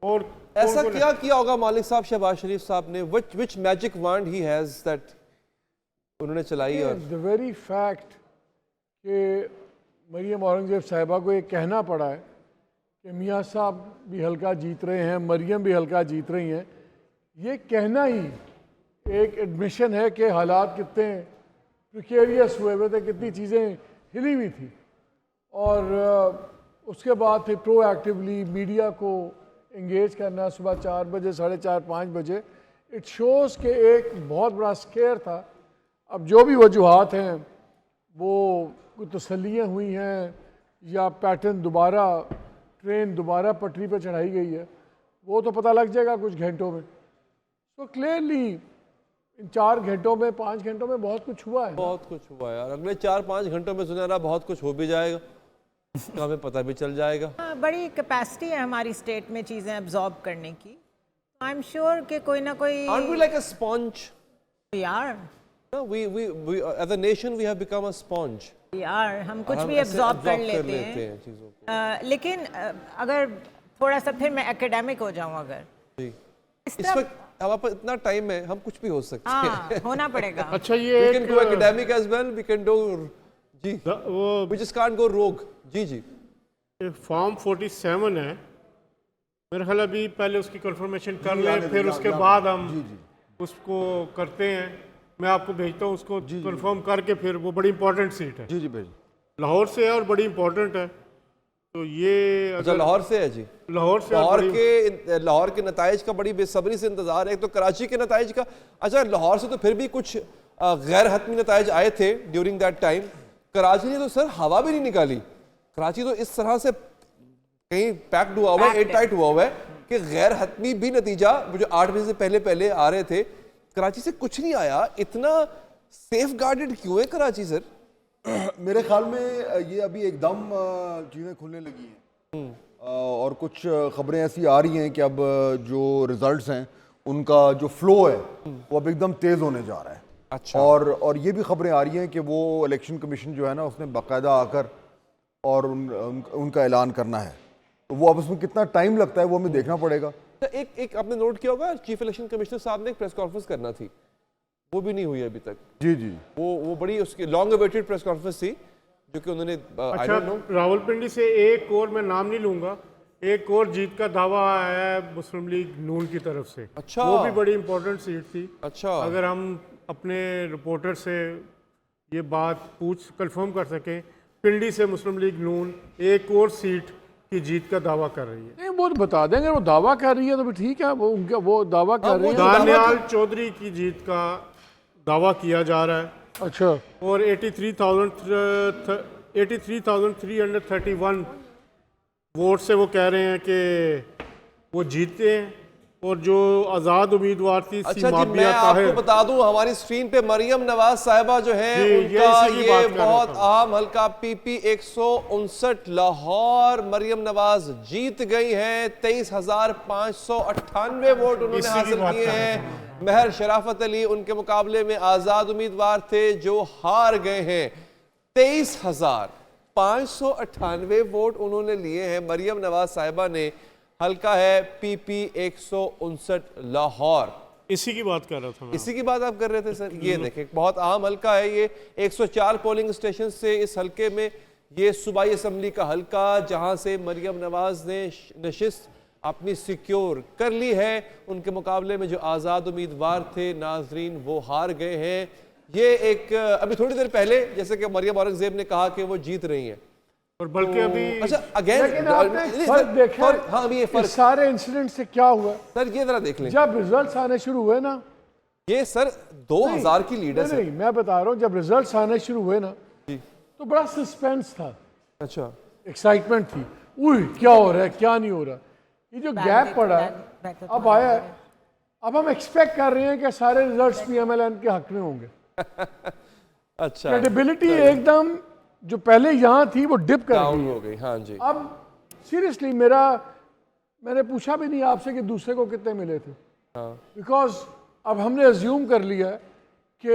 और ऐसा क्या किया होगा मालिक साहब शहबाज शरीफ साहब ने, which magic wand he has that उन्होंने चलाई? और द वेरी फैक्ट कि मरियम औरंगजेब साहिबा को ये कहना पड़ा है कि मियाँ साहब भी हल्का जीत रहे हैं, मरियम भी हल्का जीत रही हैं, ये कहना ही एक एडमिशन है कि हालात कितने प्रिकेरियस हुए थे, कितनी चीज़ें हिली हुई थी। और उसके बाद फिर प्रोएक्टिवली मीडिया को इंगेज करना सुबह 4 बजे, 4:30, 5 बजे, इट शोज़ के एक बहुत बड़ा स्केयर था। अब जो भी वजूहात हैं वो कोई तसल्लियाँ हुई हैं या पैटर्न दोबारा, ट्रेन दोबारा पटरी पर चढ़ाई गई है, वो तो पता लग जाएगा कुछ घंटों में। तो क्लियरली इन 4 घंटों में, 5 घंटों में बहुत कुछ हुआ है। बहुत कुछ हुआ है यार, अगले 4-5 घंटों में सुनहरा बहुत कुछ हो भी जाएगा, हमें पता भी चल जाएगा। बड़ी कैपेसिटी है हमारी स्टेट में चीज़ें एब्जॉर्ब करने की। आई एम श्योर कि कोई ना कोई Aren't we like a sponge? यार No, we as a nation we have become a sponge. यार हम कुछ हम भी ऐसे एब्जॉर्ब कर absorb लेते हैं चीजों को। लेकिन अगर थोड़ा सा फिर मैं एकेडमिक हो जाऊं, अगर जी। इस इस तरह वक्त हमारे पास इतना टाइम है, हम कुछ भी हो सकते हैं। हाँ होना पड़ेगा। अच्छा ये We can go academic as well, we can do जी, वो we just can't go rogue। जी जी। फॉर्म 47 है, मेरे ख्याल अभी पहले उसकी कंफर्मेशन कर लें, फिर उसके बाद हम उसको करते हैं। मैं आपको भेजता हूँ उसको, कंफर्म करके फिर वो बड़ी इंपॉर्टेंट सीट है। जी जी भेज। लाहौर से है और बड़ी इंपॉर्टेंट है। तो ये अच्छा लाहौर से है जी। लाहौर से लाहौर के नताइज का बड़ी बेसब्री से इंतजार है। एक तो कराची के नताइज का, अच्छा लाहौर से तो फिर भी कुछ गैर हतमी नताइज आए थे ड्यूरिंग दैट टाइम। कराची ने तो सर हवा भी नहीं निकाली। कराची तो इस तरह से कहीं पैक्ड हुआ हुआ है, एयर टाइट हुआ हुआ है कि गैर हतमी भी नतीजा जो 8 बजे से पहले पहले आ रहे थे, कराची से कुछ नहीं आया। इतना सेफ गार्डेड क्यों है कराची सर? मेरे ख्याल में ये अभी एकदम चीज़ें खुलने लगी हैं और कुछ खबरें ऐसी आ रही हैं कि अब जो रिजल्ट्स हैं उनका जो फ्लो है वो अब एकदम तेज़ होने जा रहा है। अच्छा। और ये भी खबरें आ रही हैं कि वो इलेक्शन कमीशन जो है ना उसने बाकायदा आकर और उनका ऐलान करना है। तो वो अब उसमें कितना टाइम लगता है वो हमें देखना पड़ेगा। एक आपने नोट किया होगा, चीफ इलेक्शन कमिश्नर साहब ने एक प्रेस कॉन्फ्रेंस करना थी, वो भी नहीं हुई अभी तक। जी जी। वो बड़ी उसकी लॉन्ग अवेटेड प्रेस कॉन्फ्रेंस थी जो कि उन्होंने अच्छा रावलपिंडी से एक और, मैं नाम नहीं लूंगा, एक और जीत का दावा आया है मुस्लिम लीग नून की तरफ से। अच्छा। वो भी बड़ी इंपॉर्टेंट सीट थी। अच्छा। अगर हम अपने रिपोर्टर से ये बात कंफर्म कर सकें, पिंडी से मुस्लिम लीग नून एक और सीट की जीत का दावा कर रही है। नहीं वो तो बता देंगे, वो दावा कर रही है तो भी ठीक है, वो उनका वो दावा कर रही है। दानियाल चौधरी की जीत का दावा किया जा रहा है। अच्छा। और 83,331 वोट से वो कह रहे हैं कि वो जीते हैं। और जो आज़ाद उम्मीदवार थी अच्छा जी, मैं आपको बता दूं हमारी स्क्रीन पे मरियम नवाज साहिबा जो है उनका ये बहुत अहम हल्का PP 159 लाहौर मरियम नवाज जीत गई हैं। 23,598 वोट उन्होंने हासिल किए हैं। महर शराफत अली उनके मुकाबले में आज़ाद उम्मीदवार थे जो हार गए हैं। 23,598 वोट उन्होंने लिए हैं। मरियम नवाज साहिबा ने हल्का है PP 159 लाहौर। इसी की बात कर रहा था मैं। इसी की बात आप कर रहे थे सर। ये देखें बहुत अहम हल्का है ये। 104 पोलिंग स्टेशन से इस हल्के में ये सूबाई असम्बली का हल्का जहां से मरियम नवाज ने नशिस्त अपनी सिक्योर कर ली है। उनके मुकाबले में जो आज़ाद उम्मीदवार थे नाजरीन वो हार गए हैं। ये एक अभी थोड़ी देर पहले जैसे कि मरियम औरंगजेब ने कहा कि वो जीत रही हैं, और बल्कि अभी अच्छा अगेन फर्क देखा। हाँ अभी ये फर्क सारे इंसिडेंट से क्या हुआ सर, ये जरा देख लें। जब रिजल्ट्स आने शुरू हुए ना, ये सर 2000 की लीड है सर। नहीं मैं बता रहा हूँ, जब रिजल्ट्स आने शुरू हुए ना तो बड़ा सस्पेंस था। अच्छा। एक्साइटमेंट थी, उई क्या हो रहा है क्या नहीं हो रहा। ये जो गैप पड़ा है अब आया है, अब हम एक्सपेक्ट कर रहे हैं कि सारे रिजल्ट्स PMLN के हक में होंगे। अच्छा। क्रेडिबिलिटी एकदम जो पहले यहाँ थी वो डिप कर डाउन हो गई। हाँ जी। अब सीरियसली मैंने पूछा भी नहीं आपसे कि दूसरे को कितने मिले थे, बिकॉज अब हमने अज्यूम कर लिया है कि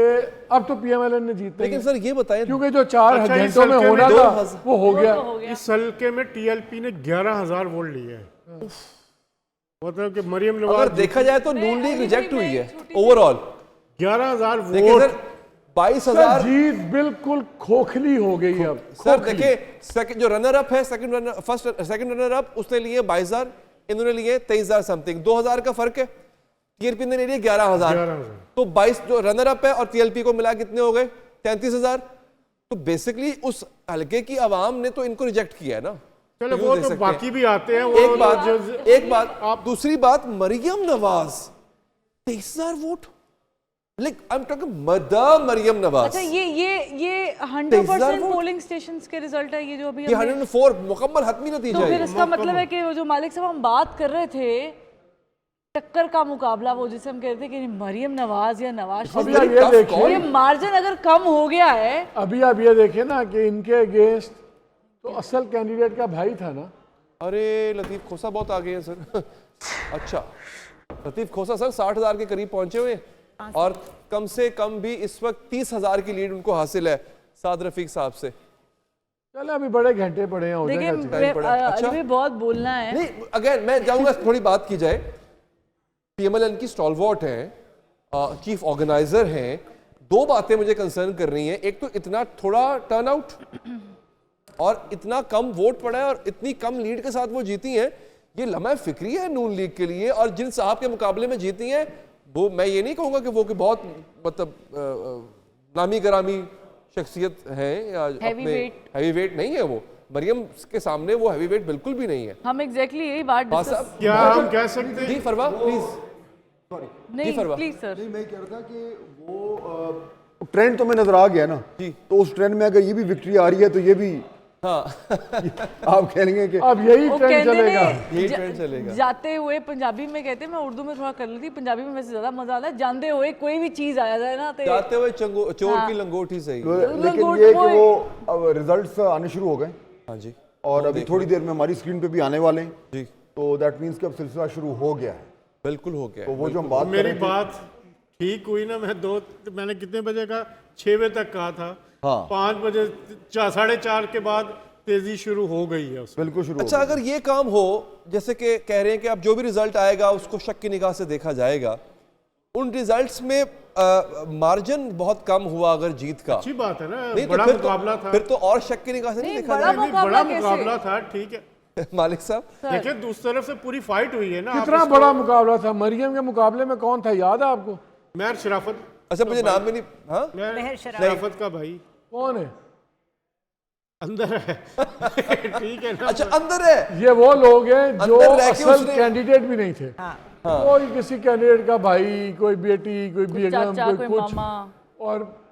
अब तो PMLN ने जीतना। लेकिन सर ये बताएं, क्योंकि जो 4 अच्छा, घंटों में होना था वो हो गया। इस हल्के में TLP ने 11,000 वोट लिए हैं। मतलब कि मरियम अगर नवाज देखा जाए तो नून लीग रिजेक्ट हुई है ओवरऑल। 11,000 देखिए वोट सर 22,000 जीत बिल्कुल खोखली हो गई अब। सर देखिए सेकंड जो रनर अप है सेकंड रनर अप उसने लिए 22,000, इन्होंने लिए 23,000 समथिंग, 2,000 का फर्क है। टीएलपी ने लिए 11,000, 11,000। तो 22 जो रनर अप है और टीएलपी को मिला कितने हो गए 33,000। तो बेसिकली उस हलके की आवाम ने तो इनको रिजेक्ट किया है ना। चलो यूं वो दे तो सकते हैं। बाकी भी आते हैं वो एक बात दूसरी बात Maryam Nawaz 23,000 vote, like I am talking Maryam Nawaz. अच्छा ये 100% 23,000 वोट? पोलिंग स्टेशंस के रिजल्ट है ये जो अभी ये हमने- 104 मुकम्मल हतमी नतीजा तो है फिर ये। इसका मतलब है कि वो जो मालिक साहब हम बात कर रहे थे टक्कर का मुकाबला, वो जिसे हम कहते थे कि मरियम नवाज या नवाज अभी शरीफ, आप ये tough देखिए, call। ये मार्जिन अगर कम हो गया है अभी आप ये देखिए ना कि इनके अगेंस्ट तो असल कैंडिडेट का भाई था ना। अरे लतीफ खोसा बहुत आगे हैं सर। अच्छा लतीफ खोसा सर 60,000 के करीब पहुंचे हुए हैं और कम से कम भी इस वक्त 30,000 की लीड उनको हासिल है साद रफीक साहब से। चलो अभी बड़े घंटे पड़े हैं, हो देखिए जाएगा। टाइम पड़ा है। अच्छा। अभी बहुत बोलना है। नहीं अगेन मैं जाऊंगा थोड़ी बात की जाए। पीएमएलएन की स्टॉलवॉट हैं, चीफ ऑर्गेनाइजर हैं, दो बातें मुझे कंसर्न कर रही हैं। एक तो इतना थोड़ा टर्नआउट और इतना कम वोट पड़ा है और इतनी कम लीड के साथ वो जीती हैं, ये लम्हा फिक्री है नून लीग के लिए। और जिन साहब के मुकाबले में जीती हैं वो मैं ये नहीं कहूँगा कि वो कि बहुत मतलब नामी गरामी शख्सियत है या हैवी वेट नहीं है। वो मरियम के सामने वो हैवी वेट बिल्कुल भी नहीं है। हम एग्जैक्टली यही बात बात discuss- साहब क्या हम कह सकते हैं जी फरवा प्लीज। नहीं फरवा। Please sir. नहीं मैं कह रहा था कि वो ट्रेंड तो में नजर आ गया ना जी। तो उस ट्रेंड में अगर ये भी विक्ट्री आ रही है तो ये भी हाँ आप कहेंगे कि अब यही वो ट्रेंड कहते चलेगा। यही नहीं ट्रेंड चलेगा। जाते हुए पंजाबी में कहते हैं, मैं उर्दू में थोड़ा कर लेती, पंजाबी में वैसे ज्यादा मजा आता है। जानते हुए कोई भी चीज आया जाए ना तो जाते हुए चोर की लंगोटी सही। लेकिन लंगोट ये कि वो- वो अब रिजल्ट्स आने शुरू हो गए हाँ जी और अभी थोड़ी देर में हमारी स्क्रीन पे भी आने वाले हैं, जी तो दैट मीन्स कि अब सिलसिला शुरू हो गया है। बिल्कुल हो गया तो है। वो जो हम बात कर मेरी रहे थे- बात ठीक हुई ना। मैंने कितने बजे का 6 बजे तक कहा था। हाँ। 5 बजे 4:30 के बाद तेजी शुरू हो गई है उसमें। बिल्कुल शुरू अच्छा हो गया। अगर ये काम हो जैसे कि कह रहे हैं कि अब जो भी रिजल्ट आएगा उसको शक की निगाह से देखा जाएगा, उन रिजल्ट्स में मार्जिन बहुत कम हुआ अगर जीत का, अच्छी बात है ना, नहीं तो बड़ा फिर मुकाबला था। फिर तो और शक की निगाह से नहीं नहीं, देखा बड़ा नहीं, जाएगा। मुकाबला बड़ा कैसे? मुकाबला था, ठीक है। मालिक साहब देखिए उस तरफ से पूरी फाइट हुई है ना। आप कितना इसको- बड़ा मुकाबला था। मरियम के मुकाबले में कौन था, याद है आपको? मेहर शराफत। अच्छा मुझे नाम भी नहीं। हाँ मेहर शराफत। शराफत का भाई कौन है? अंदर है। ठीक है ना। अच्छा अंदर है। ये वो लोग हैं जो अंदर रह के असल उसने- कैंडिडेट भी नहीं थे। कोई किसी कैंडिडेट का भाई, कोई बेटी, कोई बेगम, चाचा, कोई कोई कुछ। मामा। और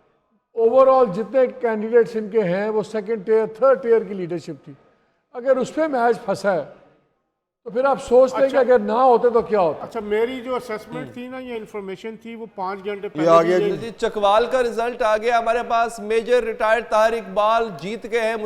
ओवरऑल जितने कैंडिडेट्स इनके हैं वो सेकंड टियर थर्ड टियर की लीडरशिप थी। अगर उस पर मैच फंसा है तो फिर आप सोचते हैं कि अगर ना होते तो क्या होता। अच्छा मेरी जो असेसमेंट थी ना, ये इन्फॉर्मेशन थी, वो 5 घंटे ये आ पहले गया दी जी। गई। जी चकवाल का रिजल्ट आ गया हमारे पास। मेजर रिटायर्ड ताहिर इकबाल जीत गए हैं।